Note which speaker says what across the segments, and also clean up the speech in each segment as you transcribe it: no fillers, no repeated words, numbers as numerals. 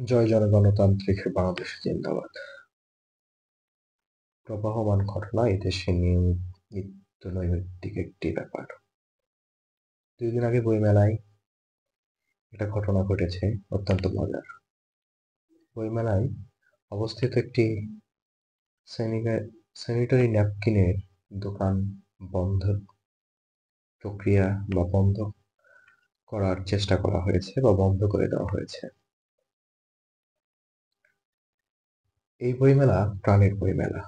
Speaker 1: জয় জনগণতান্ত্রিক বাংলাদেশ জিন্দাবাদ। প্রবাহমান ঘটনা এদেশে নিত্য নৈমিত্তিক একটি ব্যাপার। ২ দিন আগে বইমেলায় একটা ঘটনা ঘটেছে, অত্যন্ত মজার। বইমেলায় অবস্থিত একটি স্যানিটারি ন্যাপকিনের দোকান বন্ধ প্রক্রিয়া বা বন্ধ করার চেষ্টা করা হয়েছে বা বন্ধ করে দেওয়া হয়েছে। এই বইমেলা প্রাণের বইমেলা।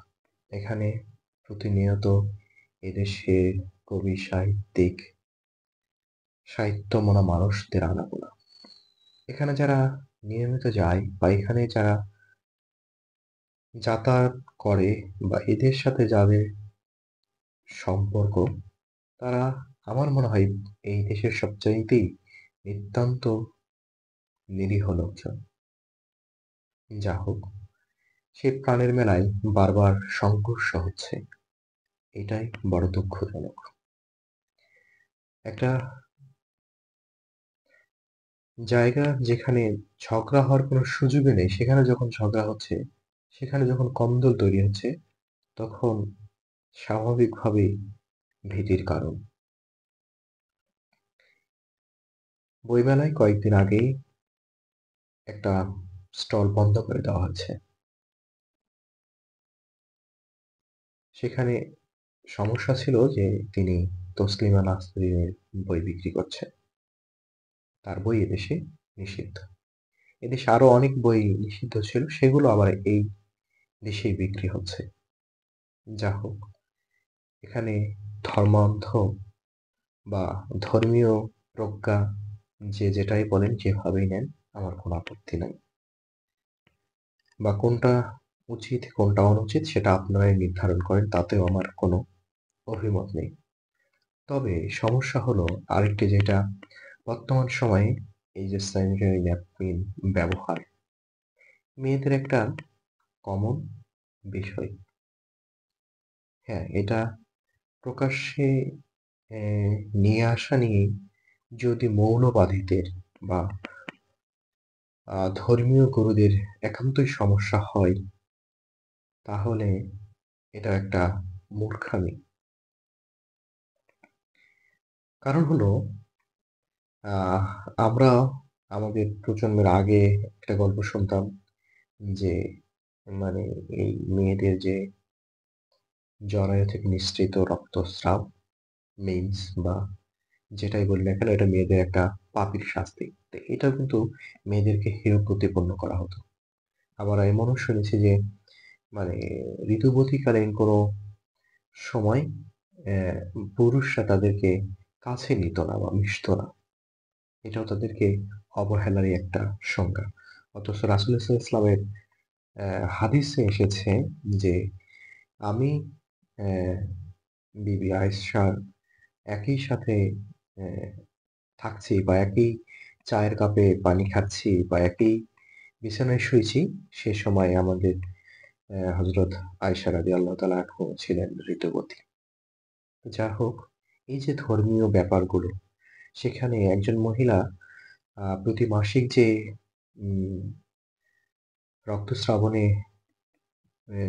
Speaker 1: এখানে প্রতিনিয়ত এদেশে কবি, সাহিত্যিক, সাহিত্যমনা মানুষদের আনাগোনা। এখানে যারা নিয়মিত যায় বা এখানে যারা যাতায়াত করে বা এদের সাথে যাদের সম্পর্ক, তারা আমার মনে হয় এই দেশের সবচাইতেই নিতান্ত নিরীহ লোকজন। যা হোক, সে প্রাণের মেলায় বারবার সংঘর্ষ হচ্ছে, এটাই বড় দুঃখজনক। একটা জায়গা যেখানে ঝগড়া হওয়ার কোনো সুযোগই নেই, সেখানে যখন ঝগড়া হচ্ছে, সেখানে যখন কন্দল তৈরি হচ্ছে, তখন স্বাভাবিকভাবেই ভীতির কারণ। বইমেলায় কয়েকদিন আগেই একটা স্টল বন্ধ করে দেওয়া হয়েছে। সেখানে সমস্যা ছিল যে তিনি তসলিমা নাসরিনের বই বিক্রি করছেন। তার বই এদেশে নিষিদ্ধ। এদেশে আরো অনেক বই নিষিদ্ধ ছিল, সেগুলো আবার এই দেশেই বিক্রি হচ্ছে। যা হোক, এখানে ধর্মান্ধ বা ধর্মীয় প্রজ্ঞা যে যেটাই বলেন, যেভাবেই নেন, আমার কোনো আপত্তি নাই। বা কোনটা উচিত কোনটা অনুচিত সেটা আপনারাই নির্ধারণ করেন, তাতেও আমার কোনো অভিমত নেই। তবে সমস্যা হলো আরেকটি, যেটা বর্তমান সময়ে এই যে স্যানিটারি ন্যাপকিন ব্যবহার মেয়েদের একটা কমন বিষয়। হ্যাঁ, এটা প্রকাশ্যে নিয়ে আসা নিয়ে যদি মৌলবাদীদের বা ধর্মীয় গুরুদের একান্তই সমস্যা হয়, তাহলে এটা একটা মূর্খামি। কারণ হলো, আহ আমরা আমাদের প্রজন্মের আগে একটা গল্প শুনতাম যে মানে এই মেয়েদের যে জরায়ু থেকে নিঃসৃত রক্তস্রাব, মেন্স বা যেটাই বলি না কেন, এটা মেয়েদের একটা পাপীর শাস্তি। তো এটাও কিন্তু মেয়েদেরকে হেয় প্রতিপন্ন করা হতো। আবার এমনও শুনেছি যে মানে ঋতুবতীকালীন কোনো সময় পুরুষরা তাদেরকে কাছে নিত না বা মিশত না। এটাও তাদেরকে অবহেলারই একটা সংজ্ঞা। অথচ রাসূল সাল্লাল্লাহু আলাইহি ওয়াসাল্লামের হাদিসে এসেছে যে আমি আহ, বিবি আয়েশার একই সাথে আহ, থাকছি বা একই চায়ের কাপে পানি খাচ্ছি বা একই বিছানায় শুয়েছি, সে সময় আমাদের হযরত আয়েশা রাদিয়াল্লাহু তাআলা আনহু ছিলেন ঋতুবতী। যা হোক, এই যে ধর্মীয় ব্যাপারগুলো, সেখানে একজন মহিলা প্রতি মাসিক যে উম রক্তস্রাবণে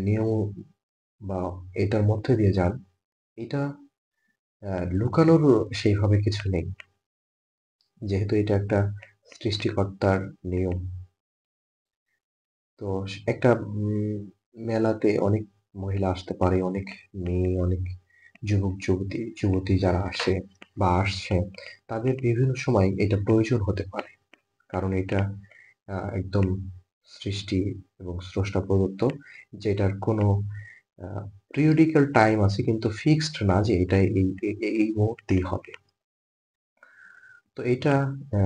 Speaker 1: নিয়ম বা এটার মধ্যে দিয়ে যান, এটা লুকানোর সেইভাবে কিছু নেই। যেহেতু এটা একটা সৃষ্টিকর্তার নিয়ম। তো একটা মেলাতে অনেক মহিলা আসতে পারে, অনেক মেয়ে, অনেক যুবতী যারা আসে বা আসছে, তাদের বিভিন্ন সময় এটা প্রয়োজন হতে পারে। কারণ এটা একদম সৃষ্টি এবং স্রষ্টা প্রদত্ত, যেটার কোনো আ পিরিয়ডিক্যাল টাইম আছে, কিন্তু ফিক্সড না যে এটা এই মুহূর্তেই হবে। তো এটা আ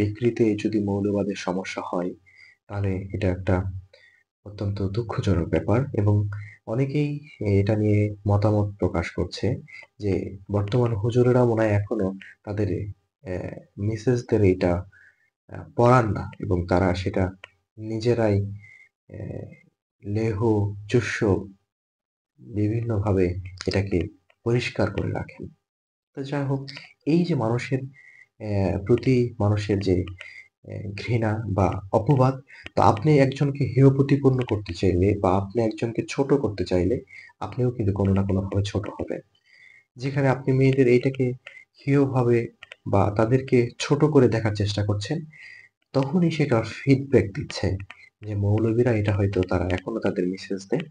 Speaker 1: বিক্রিতে যদি মৌলবাদের সমস্যা হয়, তাহলে এটা একটা অত্যন্ত দুঃখজনক ব্যাপার। এবং অনেকেই এটা নিয়ে মতামত প্রকাশ করছে যে বর্তমান হুজুরেরা মনে হয় এখনো তাদের মিসেসদের এটা পড়ান না, এবং তারা সেটা নিজেরাই আহ, লেহ চুস্য বিভিন্নভাবে এটাকে পরিষ্কার করে রাখেন। তো যাই হোক, এই যে মানুষের প্রতি মানুষের যে ঘৃণা বা অপবাদ। তো আপনি একজনকে হেয় প্রতিপন্ন করতে চাইলে বা আপনি একজনকে ছোট করতে চাইলে আপনিও কিন্তু কোনো না কোনোভাবে ছোট হবেন। যেখানে আপনি মেয়েদের এইটাকে হেয়ভাবে বা তাদেরকে ছোট করে দেখার চেষ্টা করছেন, তখনই সেটার ফিডব্যাক দিচ্ছে যে মৌলবীরা এটা হয়তো তারা এখনো তাদের মিসেসদের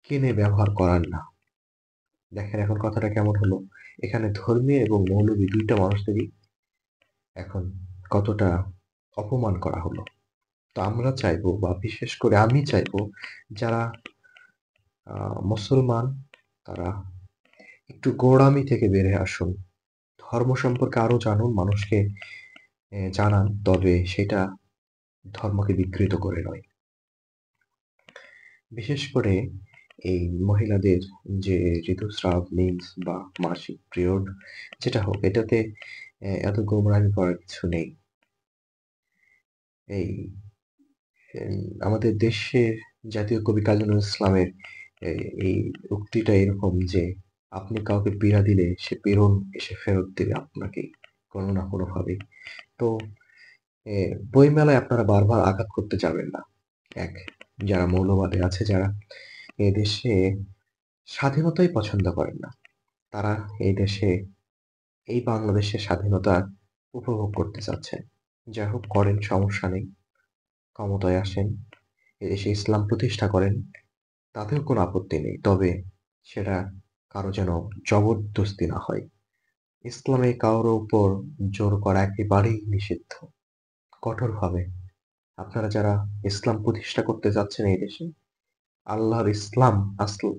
Speaker 1: কিনে ব্যবহার করান না। দেখেন এখন কথাটা কেমন হলো? এখানে ধর্মীয় এবং মৌলবী ২ টা মানুষদেরই এখন কতটা অপমান করা হলো। তো আমরা চাইবো বা বিশেষ করে আমি চাইবো যারা মুসলমান তারা একটু গোঁড়ামি থেকে বের হয়ে আসুন। ধর্ম সম্পর্কে আরো জানুন, মানুষকে জানান। তবে সেটা ধর্মকে বিকৃত করে নয়। বিশেষ করে এই মহিলাদের যে ঋতুস্রাব, মেন্স বা মাসিক পিরিয়ড যেটা হোক এটাতে এত গোমরামি করার কিছু নেই। এই আমাদের দেশের জাতীয় কবি কাজী নজরুল ইসলামের এই উক্তিটা এরকম যে, "আপনি কাউকে পীড়া দিলে সে পীড়ন এসে ফেরত দেবে আপনাকেই কোনো না কোনোভাবেই।" তো এ বইমেলায় আপনারা বারবার আঘাত করতে যাবেন না। এক, যারা মৌলবাদে আছে যারা এদেশে স্বাধীনতাই পছন্দ করেন না। তারা এই দেশে এই বাংলাদেশের স্বাধীনতা উপভোগ করতে চাচ্ছেন। যাই হোক করেন সমস্যা নেই। ক্ষমতায় আসেন, এদেশে ইসলাম প্রতিষ্ঠা করেন, তাতেও কোনো আপত্তি নেই। তবে সেটা কারো যেন জবরদস্তি না হয়। ইসলামে কারো উপর জোর করা একেবারেই নিষিদ্ধ, কঠোরভাবে। আপনারা যারা ইসলাম প্রতিষ্ঠা করতে যাচ্ছেন এই দেশে, আল্লাহর ইসলাম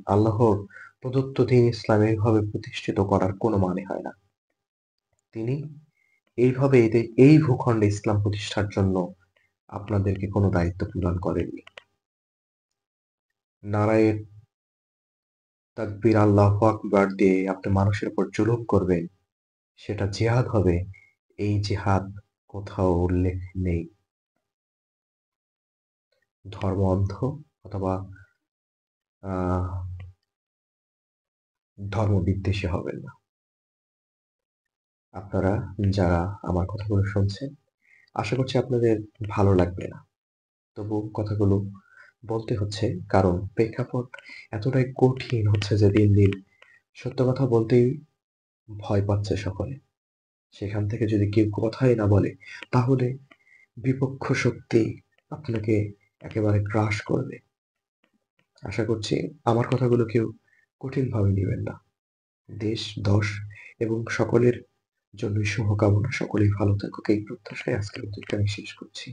Speaker 1: আল্লাহর প্রদত্ত দ্বীন ইসলাম এইভাবে প্রতিষ্ঠিত করার কোনো মানে হয় না। তিনি এইভাবে এই ভূখণ্ডে ইসলাম প্রতিষ্ঠার জন্য আপনাদেরকে কোনো দায়িত্ব প্রদান করেননি। নারায়ে তাকবীর, আল্লাহু আকবার দিয়ে আপনি মানুষের উপর জুলুম করবেন, সেটা জিহাদ হবে। এই জিহাদ কোথাও উল্লেখ নেই। ধর্ম অন্ধ অথবা আহ ধর্মবিদ্বেষী হবেন না। আপনারা যারা আমার কথাগুলো শুনছেন, আশা করছি আপনাদের ভালো লাগবে না। তবু কথাগুলো বলতে হচ্ছে কারণ প্রেক্ষাপট এতটাই কঠিন হচ্ছে যে দিন, দিন সত্য কথা বলতেই ভয় পাচ্ছে সকলে। সেখান থেকে যদি কেউ কথাই না বলে, তাহলে বিপক্ষ শক্তি আপনাকে একেবারে গ্রাস করবে। আশা করছি আমার কথাগুলো কেউ কঠিনভাবে নিবেন না। দেশ, দশ এবং সকলের জন্যই শুভকামনা। সকলেই ভালো থাকুক এই প্রত্যাশায় আজকের মতো এখানেই শেষ করছি।